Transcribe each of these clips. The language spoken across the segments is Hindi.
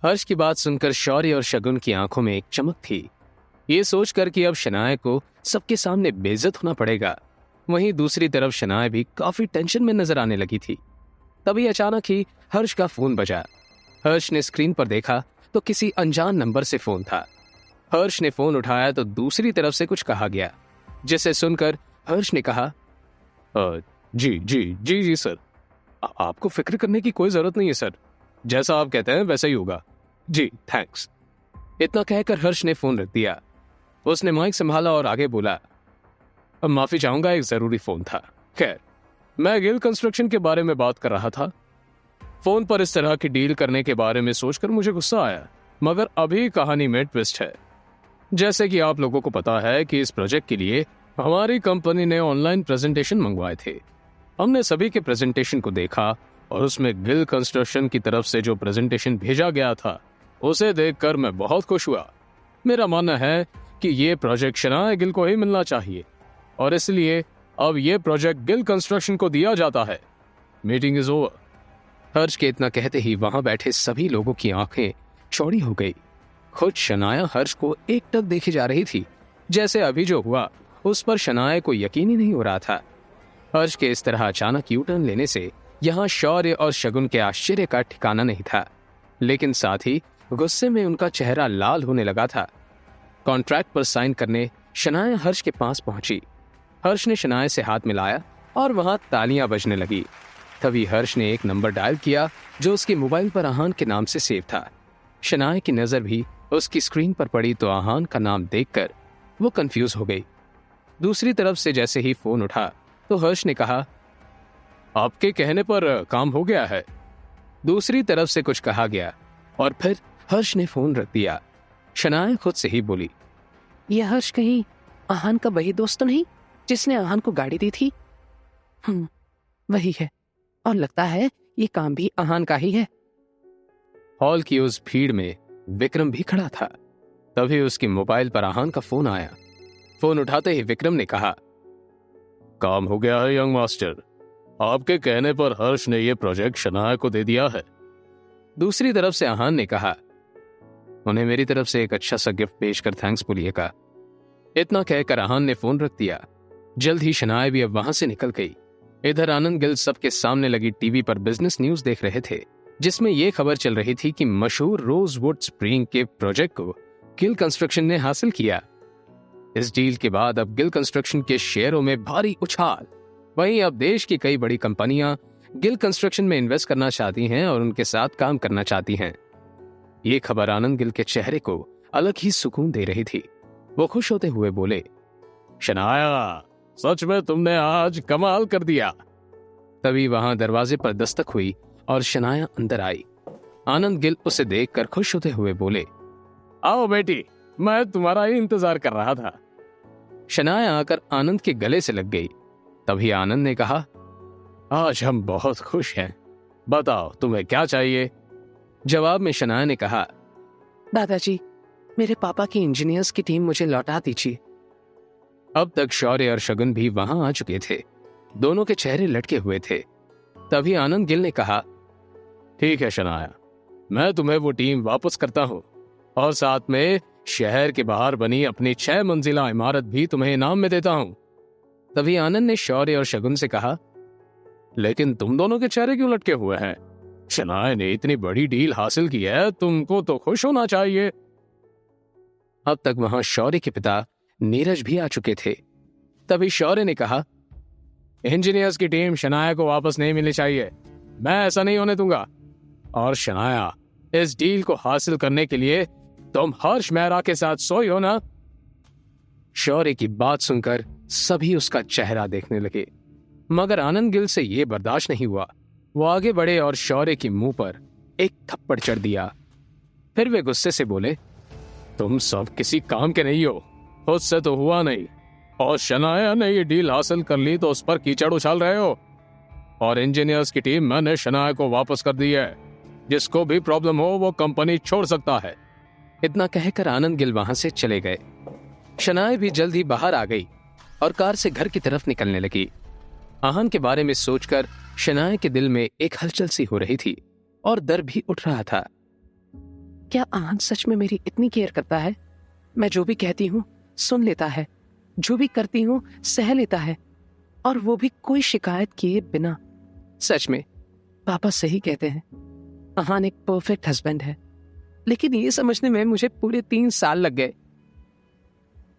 हर्ष की बात सुनकर शौर्य और शगुन की आंखों में एक चमक थी। ये सोचकर कि अब शनाया को सबके सामने बेइज्जत होना पड़ेगा। वहीं दूसरी तरफ शनाया भी काफी टेंशन में नजर आने लगी थी। तभी अचानक ही हर्ष का फोन बजा। हर्ष ने स्क्रीन पर देखा तो किसी अनजान नंबर से फोन था। हर्ष ने फोन उठाया तो दूसरी तरफ से कुछ कहा गया, जिसे सुनकर हर्ष ने कहा, जी जी जी जी सर, आपको फिक्र करने की कोई जरूरत नहीं है सर, जैसा आप कहते हैं वैसा ही होगा, जी थैंक्स। इतना कहकर हर्ष ने फोन रख दिया। उसने माइक संभाला और आगे बोला, अब माफी चाहूंगा, एक जरूरी फोन था। खैर, मैं गिल कंस्ट्रक्शन के बारे में बात कर रहा था। फोन पर इस तरह की डील करने के बारे में सोचकर मुझे गुस्सा आया, मगर अभी कहानी में ट्विस्ट है। जैसे कि आप लोगों को पता है कि इस प्रोजेक्ट के लिए हमारी कंपनी ने ऑनलाइन प्रेजेंटेशन मंगवाए थे। हमने सभी के प्रेजेंटेशन को देखा और उसमें गिल कंस्ट्रक्शन की तरफ से जो प्रेजेंटेशन भेजा गया था उसे देखकर मैं बहुत खुश हुआ। मेरा मानना है कि ये प्रोजेक्ट शनाया गिल को ही मिलना चाहिए और इसलिए अब ये प्रोजेक्ट गिल कंस्ट्रक्शन को दिया जाता है। Meeting is over. हर्ष के इतना कहते ही वहां बैठे सभी लोगों की आंखें चौड़ी हो गई। खुद शनाया हर्ष को एकटक देखे जा रही थी। जैसे अभी जो हुआ उस पर शनाया को यकीन ही नहीं हो रहा था। हर्ष के इस तरह अचानक यू टर्न लेने से यहाँ शौर्य और शगुन के आश्चर्य का ठिकाना नहीं था, लेकिन साथ ही गुस्से में उनका चेहरा लाल होने लगा था। कॉन्ट्रैक्ट पर साइन करने शनाया हर्ष के पास पहुंची। हर्ष ने शनाया से हाथ मिलाया और वहां तालियां बजने लगी। तभी हर्ष ने एक नंबर डायल किया जो उसके मोबाइल पर आहान के नाम से सेव था। शनाया की नजर भी उसकी स्क्रीन पर पड़ी तो आहान का नाम देखकर वो कंफ्यूज हो गई। दूसरी तरफ से जैसे ही फोन उठा तो हर्ष ने कहा, आपके कहने पर काम हो गया है। दूसरी तरफ से कुछ कहा गया और फिर हर्ष ने फोन रख दिया। शनाया खुद से ही बोली, यह हर्ष कहीं आहान का वही दोस्त तो नहीं जिसने आहान को गाड़ी दी थी? वही है, और लगता है ये काम भी आहान का ही है। हॉल की उस भीड़ में विक्रम भी खड़ा था। तभी उसके मोबाइल पर आहान का फोन आया। फोन उठाते ही विक्रम ने कहा, काम हो गया है यंग मास्टर, आपके कहने पर हर्ष ने यह प्रोजेक्ट शनाया को दे दिया है। दूसरी तरफ से आहान ने कहा, उन्हें मेरी तरफ से एक अच्छा सा गिफ्ट पेश कर थैंक्स बोलिएगा। इतना कहकर आहान ने फोन रख दिया। जल्द ही शनाया भी अब वहां से निकल गई। इधर आनंद गिल सबके सामने लगी टीवी पर बिजनेस न्यूज देख रहे थे, जिसमें यह खबर चल रही थी कि मशहूर रोजवुड स्प्रिंग के प्रोजेक्ट को गिल कंस्ट्रक्शन ने हासिल किया। इस डील के बाद अब गिल कंस्ट्रक्शन के शेयरों में भारी उछाल। वहीं अब देश की कई बड़ी कंपनियां गिल कंस्ट्रक्शन में इन्वेस्ट करना चाहती हैं और उनके साथ काम करना चाहती हैं। ये खबर आनंद गिल के चेहरे को अलग ही सुकून दे रही थी। वो खुश होते हुए बोले, शनाया, सच में तुमने आज कमाल कर दिया। तभी वहां दरवाजे पर दस्तक हुई और शनाया अंदर आई। आनंद गिल उसे देखकर खुश होते हुए बोले, आओ बेटी, मैं तुम्हारा ही इंतजार कर रहा था। शनाया आकर आनंद के गले से लग गई। तभी आनंद ने कहा, आज हम बहुत खुश हैं, बताओ तुम्हें क्या चाहिए। जवाब में शनाया ने कहा, दादाजी, मेरे पापा की इंजीनियर्स की टीम मुझे लौटा दीजिए। अब तक शौर्य और शगुन भी वहां आ चुके थे। दोनों के चेहरे लटके हुए थे। तभी आनंद गिल ने कहा, ठीक है शनाया, मैं तुम्हें वो टीम वापस करता हूं और साथ में शहर के बाहर बनी अपनी 6 मंजिला इमारत भी तुम्हें इनाम में देता हूं। तभी आनंद ने शौर्य और शगुन से कहा, लेकिन तुम दोनों के चेहरे क्यों लटके हुए हैं? शनाया ने इतनी बड़ी डील हासिल की है, तुमको तो खुश होना चाहिए। अब तक वहां शौर्य के पिता नीरज भी आ चुके थे। तभी शौर्य ने कहा, इंजीनियर्स की टीम शनाया को वापस नहीं मिलनी चाहिए, मैं ऐसा नहीं होने दूंगा। और शनाया, इस डील को हासिल करने के लिए तुम हर्ष मेहरा के साथ सोई हो ना? शौर्य की बात सुनकर सभी उसका चेहरा देखने लगे, मगर आनंद गिल से यह बर्दाश्त नहीं हुआ। वो आगे बढ़े और शौर्य के मुंह पर एक थप्पड़ चढ़ दिया। फिर वे गुस्से से बोले, तुम सब किसी काम के नहीं हो, उससे तो हुआ नहीं, और शनाया ने ये डील हासिल कर ली तो उस पर कीचड़ उछाल रहे हो। और इंजीनियर्स की टीम मैंने शनाया को वापस कर दी है, जिसको भी प्रॉब्लम हो वो कंपनी छोड़ सकता है। इतना कहकर आनंद गिल वहां से चले गए। शनाया भी जल्द ही बाहर आ गई और कार से घर की तरफ निकलने लगी। आहान के बारे में सोचकर शनाया के दिल में एक हलचल सी हो रही थी और डर भी उठ रहा था। क्या आहान सच में मेरी इतनी केयर करता है? मैं जो भी कहती हूँ सुन लेता है, जो भी करती हूँ सह लेता है, और वो भी कोई शिकायत किए बिना। सच में पापा सही कहते हैं, आहान एक परफेक्ट हस्बैंड है, लेकिन ये समझने में मुझे पूरे 3 साल लग गए।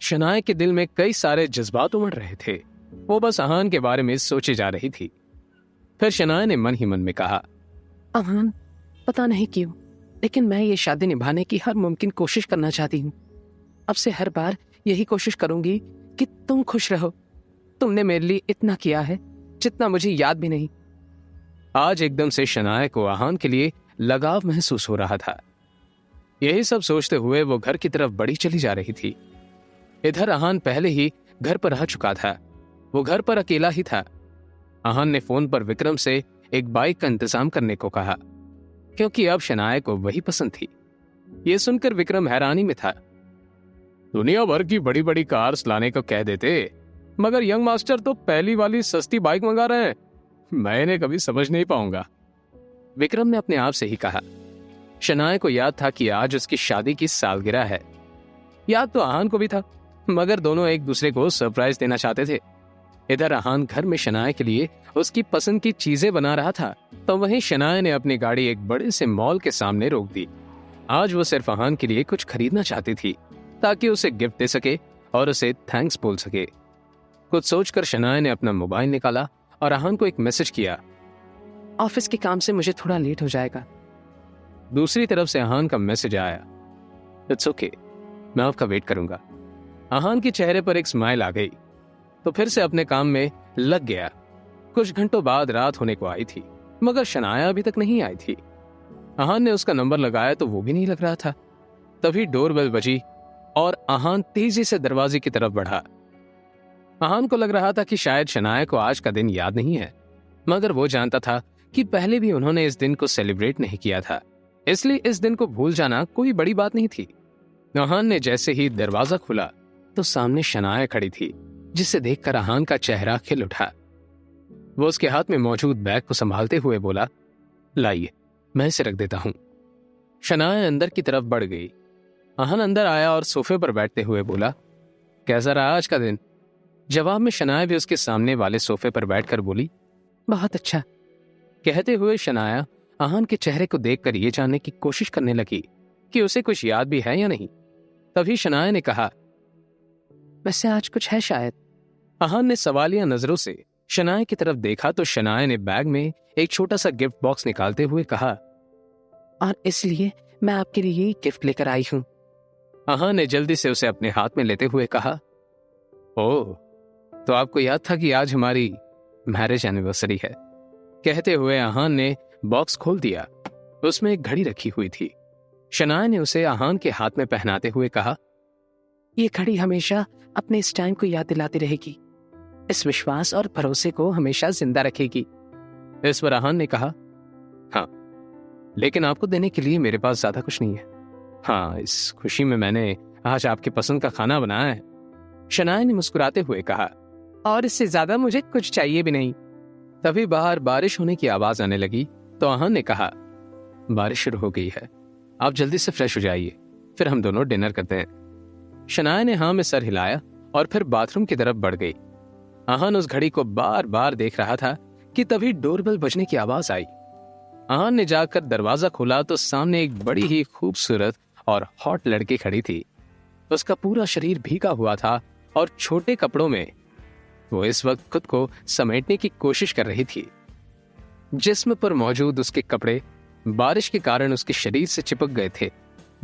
शनाया के दिल में कई सारे जज्बात उमड़ रहे थे। वो बस आहान के बारे में सोचे जा रही थी। फिर शनाया ने मन ही मन में कहा, आहान, पता नहीं क्यों, लेकिन मैं ये शादी निभाने की हर मुमकिन कोशिश करना चाहती हूँ। अब से हर बार यही कोशिश करूंगी कि तुम खुश रहो। तुमने मेरे लिए इतना किया है जितना मुझे याद भी नहीं। आज एकदम से शनाया को आहान के लिए लगाव महसूस हो रहा था। यही सब सोचते हुए वो घर की तरफ बढ़ी चली जा रही थी। इधर आहान पहले ही घर पर आ चुका था। वो घर पर अकेला ही था। आहान ने फोन पर विक्रम से एक बाइक का इंतजाम करने को कहा, क्योंकि अब शनाया को वही पसंद थी। ये सुनकर विक्रम हैरानी में था। दुनिया भर की बड़ी बड़ी कार्स लाने को कह देते, मगर यंग मास्टर तो पहली वाली सस्ती बाइक मंगा रहे हैं। मैं इन्हें कभी समझ नहीं पाऊंगा, विक्रम ने अपने आप से ही कहा। शनाया को याद था कि आज उसकी शादी की सालगिरह है। याद तो आहान को भी था, मगर दोनों एक दूसरे को सरप्राइज देना चाहते थे। इधर आहान घर में शनाया के लिए उसकी पसंद की चीजें बना रहा था, तो वहीं शनाया ने अपनी गाड़ी एक बड़े से मॉल के सामने रोक दी। आज वो सिर्फ आहान के लिए कुछ खरीदना चाहती थी, ताकि उसे गिफ्ट दे सके और उसे थैंक्स बोल सके। कुछ सोचकर शनाया ने अपना मोबाइल निकाला और आहान को एक मैसेज किया, ऑफिस के काम से मुझे थोड़ा लेट हो जाएगा। दूसरी तरफ से आहान का मैसेज आया, इट्स ओके, मैं आपका वेट करूंगा। आहान के चेहरे पर एक स्माइल आ गई, तो फिर से अपने काम में लग गया। कुछ घंटों बाद रात होने को आई थी, मगर शनाया अभी तक नहीं आई थी। आहान ने उसका नंबर लगाया तो वो भी नहीं लग रहा था। तभी डोरबेल बजी और आहान तेजी से दरवाजे की तरफ बढ़ा। आहान को लग रहा था कि शायद शनाया को आज का दिन याद नहीं है, मगर वो जानता था कि पहले भी उन्होंने इस दिन को सेलिब्रेट नहीं किया था, इसलिए इस दिन को भूल जाना कोई बड़ी बात नहीं थी। आहान ने जैसे ही दरवाजा खुला तो सामने शनाया खड़ी थी, जिसे देखकर आहान का चेहरा खिल उठा। वो उसके हाथ में मौजूद बैग को संभालते हुए बोला, लाइए, मैं इसे रख देता हूं। शनाया अंदर की तरफ बढ़ गई। आहान अंदर आया और सोफे पर बैठते हुए बोला, कैसा रहा आज का दिन? जवाब में शनाया भी उसके सामने वाले सोफे पर बैठकर बोली, बहुत अच्छा। कहते हुए शनाया आहान के चेहरे को देखकर ये जानने की कोशिश करने लगी कि उसे कुछ याद भी है या नहीं। तभी शनाया ने कहा, वैसे आज कुछ है शायद। आहान ने सवालिया नजरों से शनाया की तरफ देखा तो शनाया ने बैग में एक छोटा सा गिफ्ट बॉक्स निकालते हुए कहा, और इसलिए मैं आपके लिए ये गिफ्ट लेकर आई हूं। आहान ने जल्दी से उसे अपने हाथ में लेते हुए कहा, ओह, तो आपको याद था कि आज हमारी मैरिज एनिवर्सरी है। कहते हुए आहान ने बॉक्स खोल दिया। उसमें एक घड़ी रखी हुई थी। शनाया ने उसे आहान के हाथ में पहनाते हुए कहा, ये घड़ी हमेशा अपने इस टाइम को याद दिलाती रहेगी, इस विश्वास और भरोसे को हमेशा जिंदा रखेगी। इस पर आहान ने कहा, हाँ, लेकिन आपको देने के लिए मेरे पास ज्यादा कुछ नहीं है। हाँ, इस खुशी में मैंने आज आपके पसंद का खाना बनाया है। शनाया ने मुस्कुराते हुए कहा, और इससे ज्यादा मुझे कुछ चाहिए भी नहीं। तभी बाहर बारिश होने की आवाज आने लगी तो आहान ने कहा, बारिश शुरू हो गई है, आप जल्दी से फ्रेश हो जाइए, फिर हम दोनों डिनर करते हैं। शनाया ने हाँ में सर हिलाया और फिर बाथरूम की तरफ बढ़ गई। आहान उस घड़ी को बार बार देख रहा था कि तभी डोरबेल बजने की आवाज आई। आहान ने जाकर दरवाजा खोला तो सामने एक बड़ी ही खूबसूरत और हॉट लड़की खड़ी थी। उसका पूरा शरीर भीगा हुआ था और छोटे कपड़ों में वो इस वक्त खुद को समेटने की कोशिश कर रही थी। जिस्म पर मौजूद उसके कपड़े बारिश के कारण उसके शरीर से चिपक गए थे,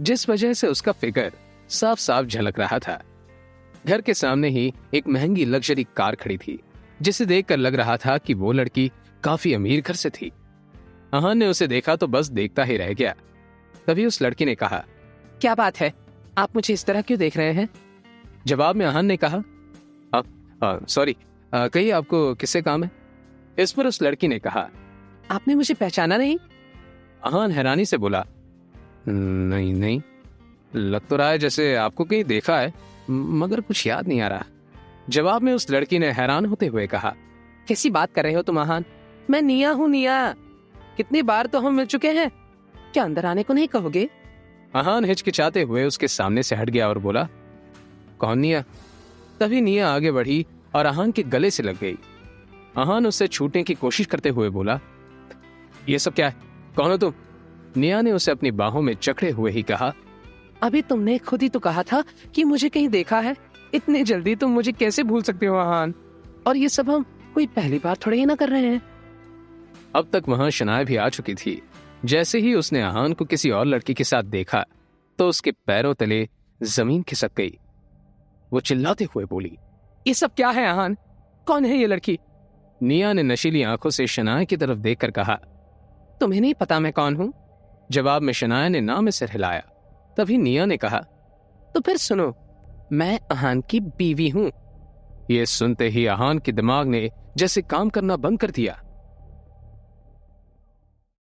जिस वजह से उसका फिगर साफ साफ झलक रहा था। घर के सामने ही एक महंगी लग्जरी कार खड़ी थी, जिसे देखकर लग रहा था कि वो लड़की काफी अमीर घर से थी। आहान ने उसे देखा तो बस देखता ही रह गया। तभी उस लड़की ने कहा, क्या बात है, आप मुझे इस तरह क्यों देख रहे हैं? जवाब में आहान ने कहा, सॉरी, कहिए आपको किससे काम है? इस पर उस लड़की ने कहा, आपने मुझे पहचाना नहीं? आहान हैरानी से बोला, नहीं, लग तो रहा है जैसे आपको कहीं देखा है, मगर कुछ याद नहीं आ रहा। जवाब में उस लड़की ने हैरान होते हुए कहा, कैसी बात कर रहे हो तुम आहान? मैं निया हूँ, निया। कितनी बार तो हम मिल चुके हैं, क्या अंदर आने को नहीं कहोगे? अहान हिचकिचाते हुए उसके सामने से हट गया और बोला, कौन निया? तभी निया आगे बढ़ी और अहान के गले से लग गई। अहान उससे छूटने की कोशिश करते हुए बोला, ये सब क्या है? कौन हो तुम? निया ने उसे अपनी बाहों में जकड़े हुए ही कहा, अभी तुमने खुद ही तो कहा था कि मुझे कहीं देखा है। इतने जल्दी तुम मुझे कैसे भूल सकते हो अहान? और ये सब हम कोई पहली बार थोड़े ही ना कर रहे हैं। अब तक वहां शनाया भी आ चुकी थी। जैसे ही उसने अहान को किसी और लड़की के साथ देखा तो उसके पैरों तले जमीन खिसक गई। वो चिल्लाते हुए बोली, ये सब क्या है अहान? कौन है ये लड़की? निया ने नशीली आंखों से शनाया की तरफ देखकर कहा, तुम्हें नहीं पता मैं कौन हूं? जवाब में शनाया ने ना में सिर हिलाया। तभी निया ने कहा, तो फिर सुनो, मैं अहान की बीवी हूं। ये सुनते ही अहान के दिमाग ने जैसे काम करना बंद कर दिया।